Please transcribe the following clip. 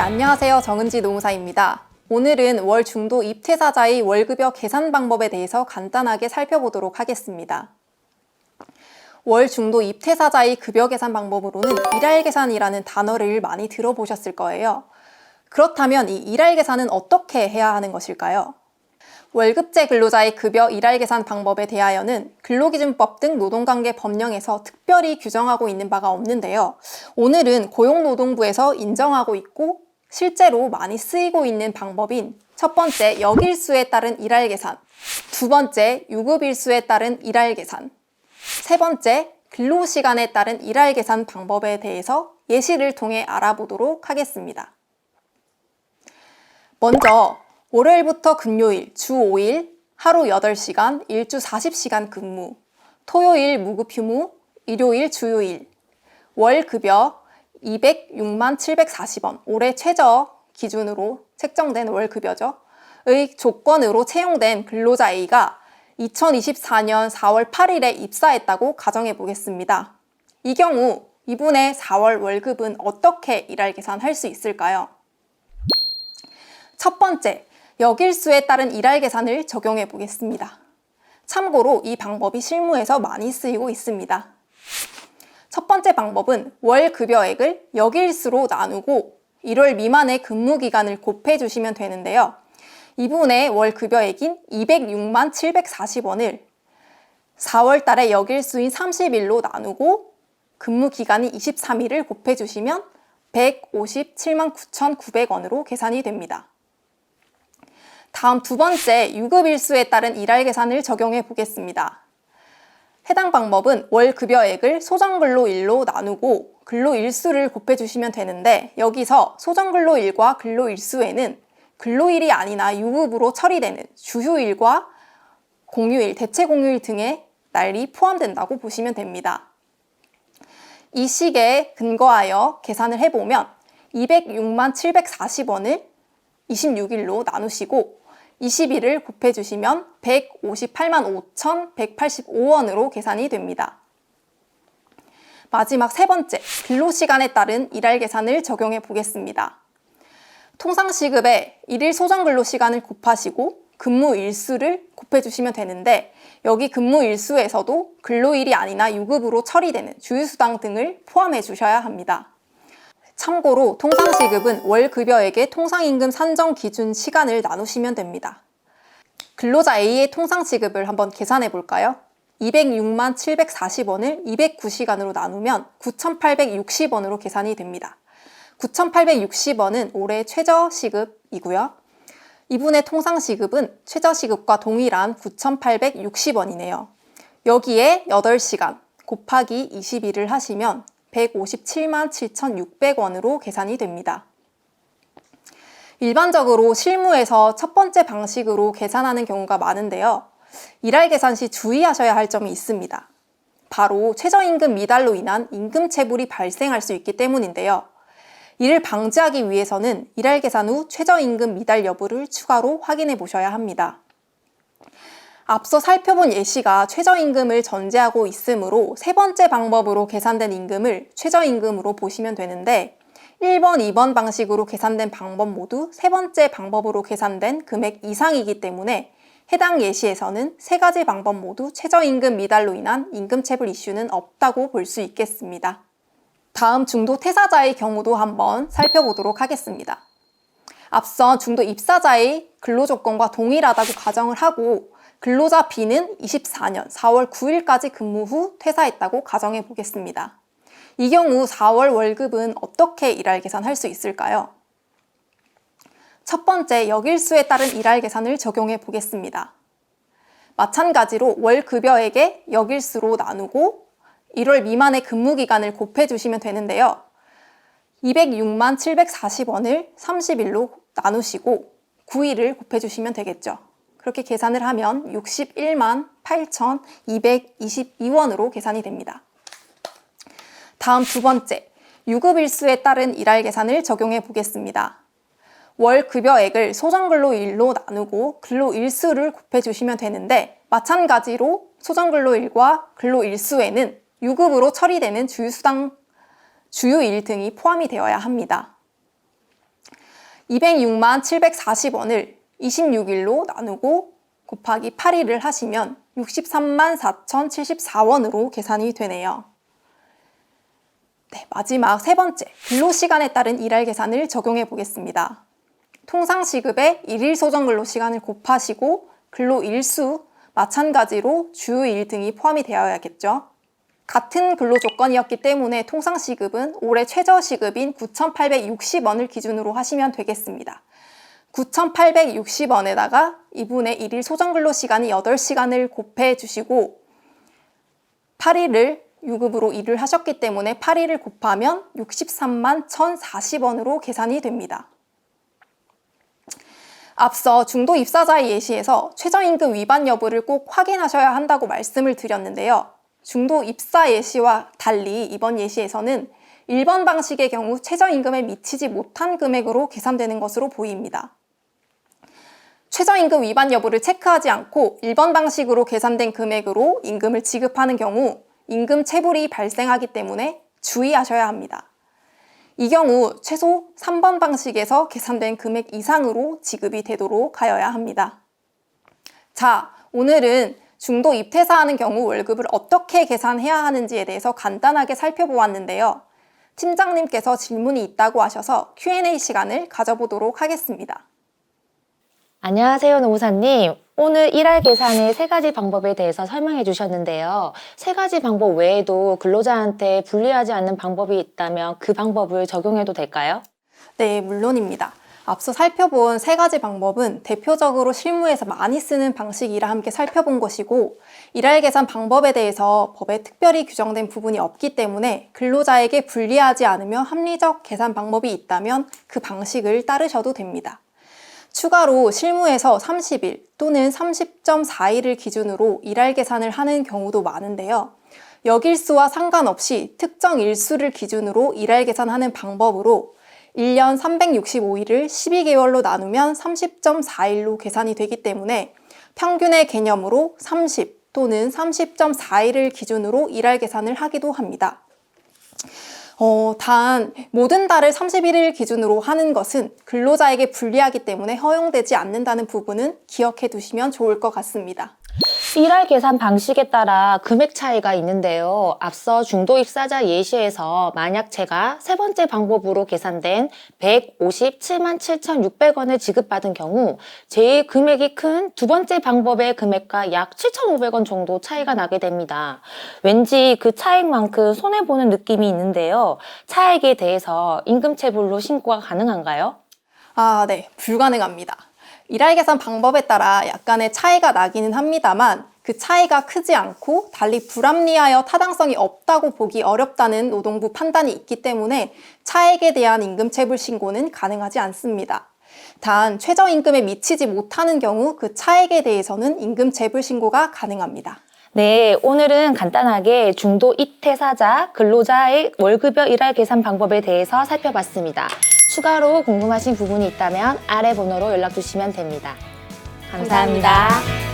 안녕하세요. 정은지 노무사입니다. 오늘은 월 중도 입퇴사자의 월급여 계산 방법에 대해서 간단하게 살펴보도록 하겠습니다. 월 중도 입퇴사자의 급여 계산 방법으로는 일할 계산이라는 단어를 많이 들어보셨을 거예요. 그렇다면 이 일할 계산은 어떻게 해야 하는 것일까요? 월급제 근로자의 급여 일할 계산 방법에 대하여는 근로기준법 등 노동관계 법령에서 특별히 규정하고 있는 바가 없는데요. 오늘은 고용노동부에서 인정하고 있고 실제로 많이 쓰이고 있는 방법인 첫 번째, 역일수에 따른 일할 계산, 두 번째, 유급일수에 따른 일할 계산, 세 번째, 근로시간에 따른 일할 계산 방법에 대해서 예시를 통해 알아보도록 하겠습니다. 먼저 월요일부터 금요일 주 5일, 하루 8시간, 일주 40시간 근무, 토요일 무급휴무, 일요일 주요일, 월급여 206만 740원, 올해 최저 기준으로 책정된 월급여죠. 의 조건으로 채용된 근로자 A가 2024년 4월 8일에 입사했다고 가정해 보겠습니다. 이 경우 이분의 4월 월급은 어떻게 일할 계산할 수 있을까요? 첫 번째, 역일수에 따른 일할 계산을 적용해 보겠습니다. 참고로 이 방법이 실무에서 많이 쓰이고 있습니다. 첫 번째 방법은 월 급여액을 역일수로 나누고 1월 미만의 근무 기간을 곱해 주시면 되는데요. 이분의 월 급여액인 206만 740원을 4월 달에 역일수인 30일로 나누고 근무 기간이 23일을 곱해 주시면 157만 9,900원으로 계산이 됩니다. 다음 두 번째, 유급일수에 따른 일할 계산을 적용해 보겠습니다. 해당 방법은 월 급여액을 소정근로일로 나누고 근로일수를 곱해주시면 되는데 여기서 소정근로일과 근로일수에는 근로일이 아니나 유급으로 처리되는 주휴일과 공휴일, 대체공휴일 등의 날이 포함된다고 보시면 됩니다. 이 식에 근거하여 계산을 해보면 206만 740원을 26일로 나누시고 20일을 곱해주시면 158만 5,185원으로 계산이 됩니다. 마지막 세 번째, 근로시간에 따른 일할 계산을 적용해 보겠습니다. 통상시급에 일일 소정근로시간을 곱하시고 근무일수를 곱해주시면 되는데 여기 근무일수에서도 근로일이 아니나 유급으로 처리되는 주휴수당 등을 포함해 주셔야 합니다. 참고로 통상시급은 월급여액의 통상임금 산정 기준 시간을 나누시면 됩니다. 근로자 A의 통상시급을 한번 계산해 볼까요? 206만 740원을 209시간으로 나누면 9,860원으로 계산이 됩니다. 9,860원은 올해 최저시급이고요. 이분의 통상시급은 최저시급과 동일한 9,860원이네요. 여기에 8시간 곱하기 21을 하시면 157만 7,600원으로 계산이 됩니다. 일반적으로 실무에서 첫 번째 방식으로 계산하는 경우가 많은데요. 일할 계산 시 주의하셔야 할 점이 있습니다. 바로 최저임금 미달로 인한 임금체불이 발생할 수 있기 때문인데요. 이를 방지하기 위해서는 일할 계산 후 최저임금 미달 여부를 추가로 확인해 보셔야 합니다. 앞서 살펴본 예시가 최저임금을 전제하고 있으므로 세 번째 방법으로 계산된 임금을 최저임금으로 보시면 되는데 1번, 2번 방식으로 계산된 방법 모두 세 번째 방법으로 계산된 금액 이상이기 때문에 해당 예시에서는 세 가지 방법 모두 최저임금 미달로 인한 임금체불 이슈는 없다고 볼 수 있겠습니다. 다음 중도 퇴사자의 경우도 한번 살펴보도록 하겠습니다. 앞선 중도 입사자의 근로조건과 동일하다고 가정을 하고 근로자 B는 24년 4월 9일까지 근무 후 퇴사했다고 가정해 보겠습니다. 이 경우 4월 월급은 어떻게 일할 계산할 수 있을까요? 첫 번째, 역일수에 따른 일할 계산을 적용해 보겠습니다. 마찬가지로 월 급여액에 역일수로 나누고 1월 미만의 근무 기간을 곱해 주시면 되는데요. 206만 740원을 30일로 나누시고 9일을 곱해 주시면 되겠죠. 그렇게 계산을 하면 61만 8,222원으로 계산이 됩니다. 다음 두 번째, 유급일수에 따른 일할 계산을 적용해 보겠습니다. 월 급여액을 소정근로일로 나누고 근로일수를 곱해 주시면 되는데 마찬가지로 소정근로일과 근로일수에는 유급으로 처리되는 주휴수당, 주휴일 등이 포함이 되어야 합니다. 206만 740원을 26일로 나누고 곱하기 8일을 하시면 63만 4,074원으로 계산이 되네요. 네, 마지막 세 번째, 근로시간에 따른 일할 계산을 적용해 보겠습니다. 통상시급의 일일 소정근로시간을 곱하시고 근로일수, 마찬가지로 주일 등이 포함이 되어야겠죠. 같은 근로조건이었기 때문에 통상시급은 올해 최저시급인 9,860원을 기준으로 하시면 되겠습니다. 9,860원에다가 이분의 일일 소정근로시간이 8시간을 곱해 주시고 8일을 유급으로 일을 하셨기 때문에 8일을 곱하면 63만 1,040원으로 계산이 됩니다. 앞서 중도 입사자의 예시에서 최저임금 위반 여부를 꼭 확인하셔야 한다고 말씀을 드렸는데요. 중도 입사 예시와 달리 이번 예시에서는 1번 방식의 경우 최저임금에 미치지 못한 금액으로 계산되는 것으로 보입니다. 최저임금 위반 여부를 체크하지 않고 1번 방식으로 계산된 금액으로 임금을 지급하는 경우 임금 체불이 발생하기 때문에 주의하셔야 합니다. 이 경우 최소 3번 방식에서 계산된 금액 이상으로 지급이 되도록 하여야 합니다. 자, 오늘은 중도 입퇴사하는 경우 월급을 어떻게 계산해야 하는지에 대해서 간단하게 살펴보았는데요. 팀장님께서 질문이 있다고 하셔서 Q&A 시간을 가져보도록 하겠습니다. 안녕하세요, 노무사님. 오늘 일할 계산의 3가지 방법에 대해서 설명해 주셨는데요. 3가지 방법 외에도 근로자한테 불리하지 않는 방법이 있다면 그 방법을 적용해도 될까요? 네, 물론입니다. 앞서 살펴본 3가지 방법은 대표적으로 실무에서 많이 쓰는 방식이라 함께 살펴본 것이고, 일할 계산 방법에 대해서 법에 특별히 규정된 부분이 없기 때문에 근로자에게 불리하지 않으며 합리적 계산 방법이 있다면 그 방식을 따르셔도 됩니다. 추가로 실무에서 30일 또는 30.4일을 기준으로 일할 계산을 하는 경우도 많은데요. 역일수와 상관없이 특정 일수를 기준으로 일할 계산하는 방법으로 1년 365일을 12개월로 나누면 30.4일로 계산이 되기 때문에 평균의 개념으로 30 또는 30.4일을 기준으로 일할 계산을 하기도 합니다. 단 모든 달을 31일 기준으로 하는 것은 근로자에게 불리하기 때문에 허용되지 않는다는 부분은 기억해 두시면 좋을 것 같습니다. 일할 계산 방식에 따라 금액 차이가 있는데요. 앞서 중도 입사자 예시에서 만약 제가 3번째 방법으로 계산된 157만 7,600원을 지급받은 경우 제일 금액이 큰 2번째 방법의 금액과 약 7,500원 정도 차이가 나게 됩니다. 왠지 그 차액만큼 손해보는 느낌이 있는데요. 차액에 대해서 임금체불로 신고가 가능한가요? 네, 불가능합니다. 일할 계산 방법에 따라 약간의 차이가 나기는 합니다만 그 차이가 크지 않고 달리 불합리하여 타당성이 없다고 보기 어렵다는 노동부 판단이 있기 때문에 차액에 대한 임금체불 신고는 가능하지 않습니다. 단 최저임금에 미치지 못하는 경우 그 차액에 대해서는 임금체불 신고가 가능합니다. 네, 오늘은 간단하게 중도 입퇴사자 근로자의 월급여 일할 계산 방법에 대해서 살펴봤습니다. 추가로 궁금하신 부분이 있다면 아래 번호로 연락 주시면 됩니다. 감사합니다.